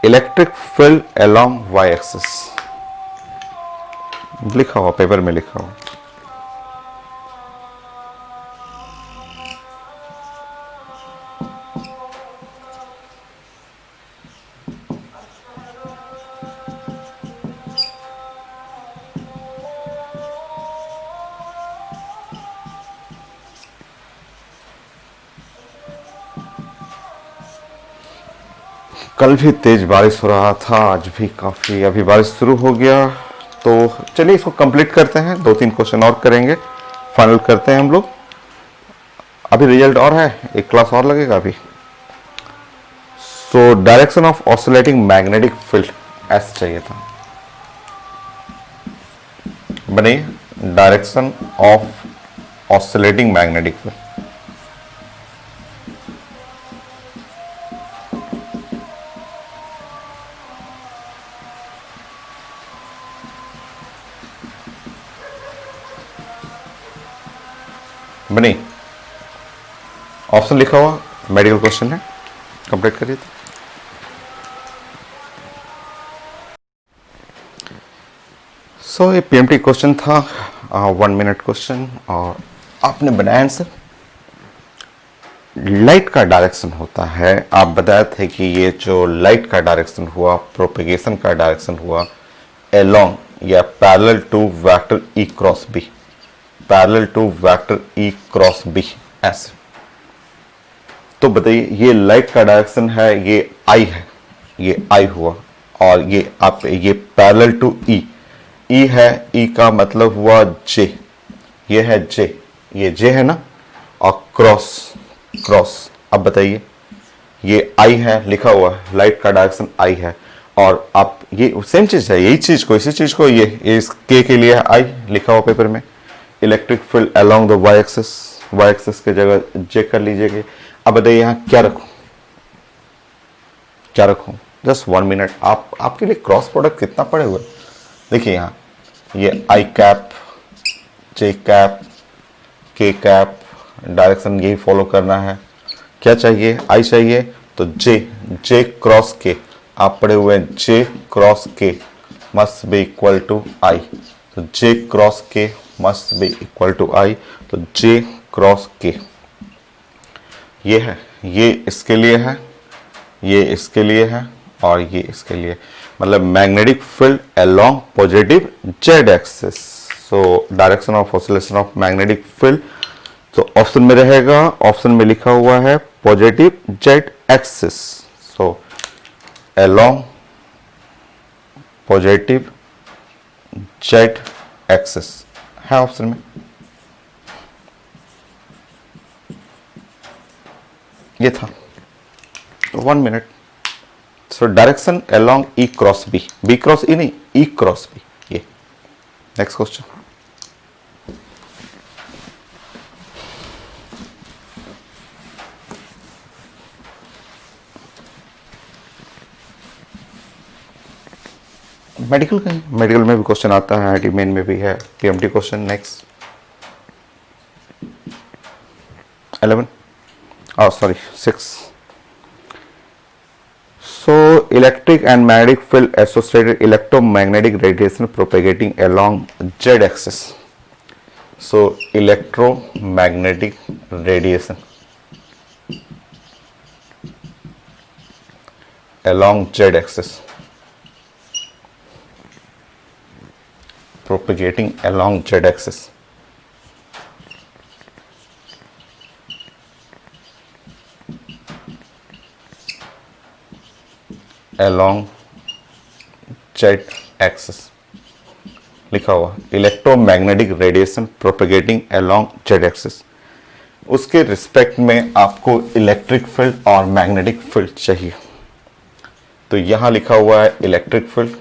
Electric field along Y axis लिखा हुआ, पेपर में लिखा हुआ। कल भी तेज बारिश हो रहा था, आज भी काफी, अभी बारिश शुरू हो गया। तो चलिए इसको कंप्लीट करते हैं, 2-3 क्वेश्चन और करेंगे, फाइनल करते हैं हम लोग। अभी रिजल्ट और है, एक क्लास और लगेगा अभी। सो direction of oscillating magnetic field ऐसे चाहिए था, बने direction of oscillating magnetic field. बनी ऑप्शन लिखा हुआ, मेडिकल क्वेश्चन है, कंप्लीट करिए। सो ये पीएमटी क्वेश्चन था, 1 मिनट क्वेश्चन, और आपने बनाया आंसर। लाइट का डायरेक्शन होता है, आप बताए थे कि ये जो लाइट का डायरेक्शन हुआ, प्रोपेगेशन का डायरेक्शन हुआ अलोंग या parallel to vector E cross B, parallel to vector E cross B ऐसे। तो बताइए ये लाइट का डायरेक्शन है, ये आई है, ये आई हुआ, और ये आप ये पैरेलल टू ई, ई है, ई का मतलब हुआ जे, ये है जे, ये जे है ना, और क्रॉस क्रॉस। अब बताइए ये आई है लिखा हुआ है, लाइट का डायरेक्शन आई है, और आप ये सेम चीज है, यही चीज को, इसी चीज को, ये इस के लिए है आई लिखा हुआ पेपर में। Electric field along the Y axis के जगह जे कर लीजिएगा। अब बताइए यहाँ क्या रखूं, क्या रखूं? Just 1 minute. आप आपके लिए क्रॉस प्रोडक्ट कितना पड़े हुए, देखिए यहाँ ये आई कैप, जे कैप, के कैप, डायरेक्शन यही फॉलो करना है। क्या चाहिए? आई चाहिए, तो जे, जे क्रॉस के आप पढ़े हुए हैं, जे क्रॉस के मस्ट बी इक्वल टू आई, तो जे क्रॉस के मस्ट बी इक्वल टू आई, तो जे क्रॉस के ये है, ये इसके लिए है, ये इसके लिए है, और ये इसके लिए, मतलब magnetic field along positive Z axis. So direction of oscillation of magnetic field, तो ऑप्शन में रहेगा, ऑप्शन में लिखा हुआ है positive Z axis. So along positive Z axis है ऑप्शन में। ये था 1 मिनट। सो डायरेक्शन अलोंग ई क्रॉस बी, बी क्रॉस ई नहीं, ई क्रॉस बी। ये नेक्स्ट क्वेश्चन, मेडिकल का, मेडिकल में भी क्वेश्चन आता है, आईटी मेन में भी है, PMT question. Next 11, sorry 6। So electric and magnetic field associated electromagnetic radiation propagating along z-axis. So electromagnetic radiation along z-axis, propagating along z-axis. Along z axis लिखा हुआ, electromagnetic radiation propagating along z axis. उसके respect में आपको electric field और magnetic field चाहिए, तो यहां लिखा हुआ है इलेक्ट्रिक फील्ड,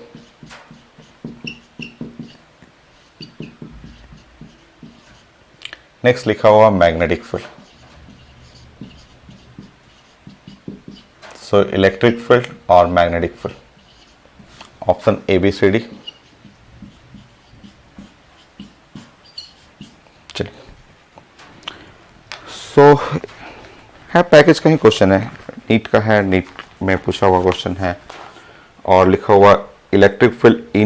नेक्स्ट लिखा हुआ magnetic field. So electric field और magnetic field, option A B C D. चलिए, सो है पैकेज का ही क्वेश्चन है, नीट का है, नीट में पूछा हुआ क्वेश्चन है, और लिखा हुआ electric field E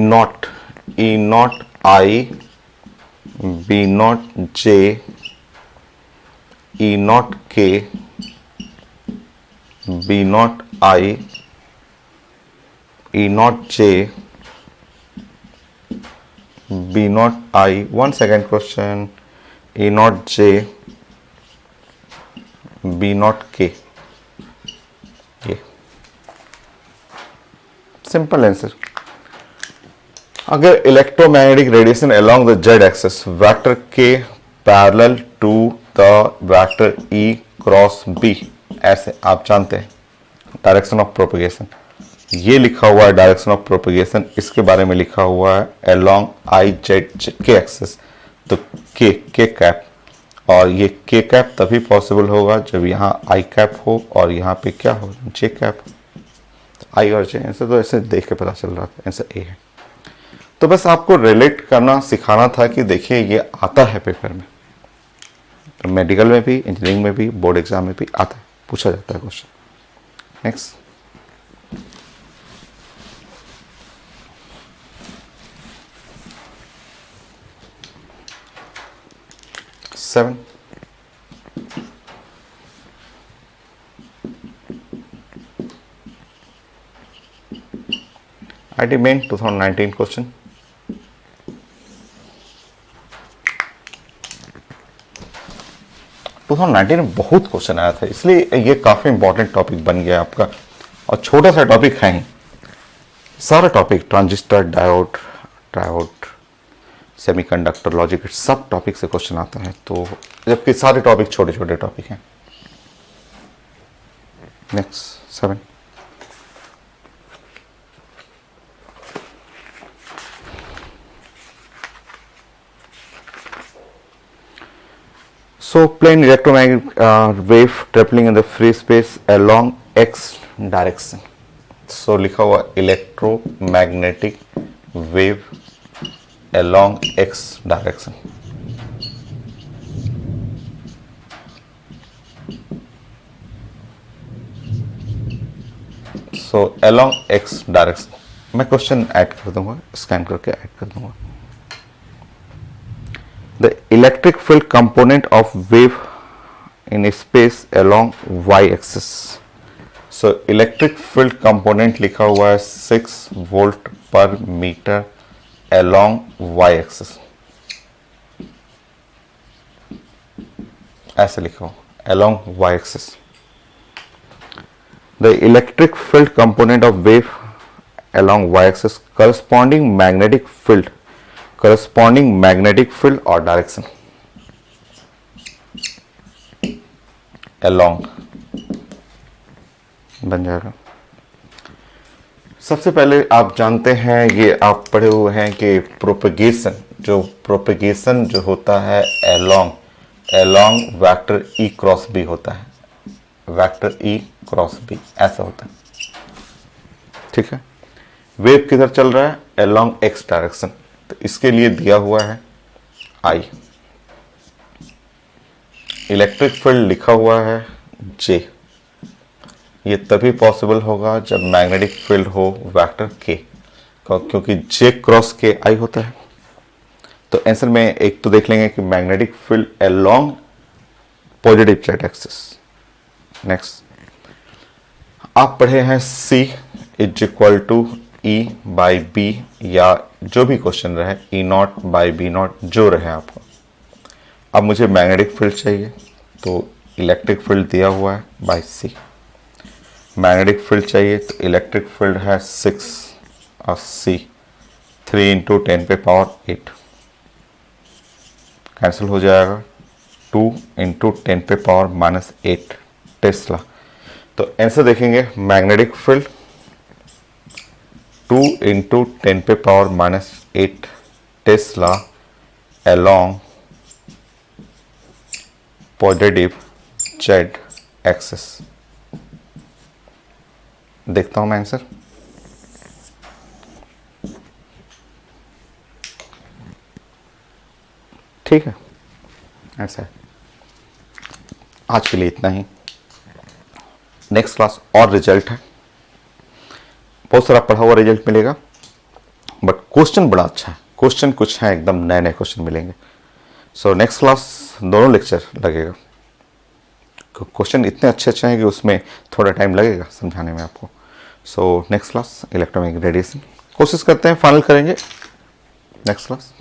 naught I B naught J E naught K B naught I E naught J B naught I, one second question, E naught J B naught K, ये simple answer. अगर electromagnetic radiation along the z axis, vector K parallel to the vector E cross B, ऐसे आप जानते हैं direction of propagation, ये लिखा हुआ है डायरेक्शन ऑफ प्रोपगेशन, इसके बारे में लिखा हुआ है अलोंग आई जेड के एक्सिस, तो के कैप, और ये के कैप तभी पॉसिबल होगा जब यहाँ आई कैप हो और यहाँ पे क्या हो, जे कैप। आई और जे ऐसे, तो ऐसे देख के पता चल रहा था ऐसा ए है, तो बस आपको रिलेट करना सिखाना था कि देखिए ये आता है पेपर में, मेडिकल में भी, इंजीनियरिंग में भी, बोर्ड एग्जाम में भी आता है, पूछा जाता है question. Next, seven, IIT main 2019 question. To 2019 में बहुत क्वेश्चन आया था, इसलिए ये काफी इंपॉर्टेंट टॉपिक बन गया आपका, और छोटा सा टॉपिक है ही, सारा topic transistor, diode, triode, semiconductor, logic, सब टॉपिक से क्वेश्चन आता है, तो जबकि सारे टॉपिक छोटे छोटे टॉपिक हैं। Next 7, so plane electromagnetic wave traveling in the free space along x direction, so लिखा हुआ electromagnetic wave along x direction, so along x direction, मैं क्वेश्चन ऐड कर दूंगा, स्कैन करके ऐड कर दूंगा। The electric field component of wave in space along y-axis. So electric field component लिखा हुआ है 6 वोल्ट पर मीटर along y-axis, ऐसे लिखा हुआ along y-axis. The electric field component of wave along y-axis corresponding magnetic field और direction along बन जाएगा। सबसे पहले आप जानते हैं, ये आप पढ़े हुए हैं कि प्रोपेगेशन जो होता है along vector E cross B होता है, वेक्टर ई क्रॉस बी ऐसा होता है, ठीक है। वेव किधर चल रहा है? एलोंग एक्स डायरेक्शन, तो इसके लिए दिया हुआ है आई। इलेक्ट्रिक फील्ड लिखा हुआ है जे। ये तभी पॉसिबल होगा जब मैग्नेटिक फील्ड हो वेक्टर के, क्योंकि जे क्रॉस के आई होता है। तो आंसर में एक तो देख लेंगे कि magnetic field along positive Z axis. Next आप पढ़े हैं c is equal to E by B, या जो भी क्वेश्चन रहे E naught by B naught जो रहे आपको। अब मुझे मैग्नेटिक फील्ड चाहिए, तो इलेक्ट्रिक फील्ड दिया हुआ है बाई सी। मैग्नेटिक फील्ड चाहिए तो इलेक्ट्रिक फील्ड है 6 और सी 3 इंटू 10 पे पावर 8 कैंसिल हो जाएगा, 2 इंटू 10 पे पावर -8 टेस्ला। तो आंसर देखेंगे मैग्नेटिक फील्ड 2 इंटू 10 पे power -8 Tesla along positive Z axis. देखता हूं मैं आंसर। ठीक है, ऐसा है। आज के लिए इतना ही। नेक्स्ट क्लास और रिजल्ट है, बहुत सारा पढ़ा हुआ रिजल्ट मिलेगा, बट क्वेश्चन बड़ा अच्छा है। क्वेश्चन कुछ है एकदम नए नए क्वेश्चन मिलेंगे। सो नेक्स्ट क्लास दोनों लेक्चर लगेगा। क्वेश्चन इतने अच्छे अच्छे हैं कि उसमें थोड़ा टाइम लगेगा समझाने में आपको। So next class electromagnetic radiation कोशिश करते हैं फाइनल करेंगे नेक्स्ट क्लास।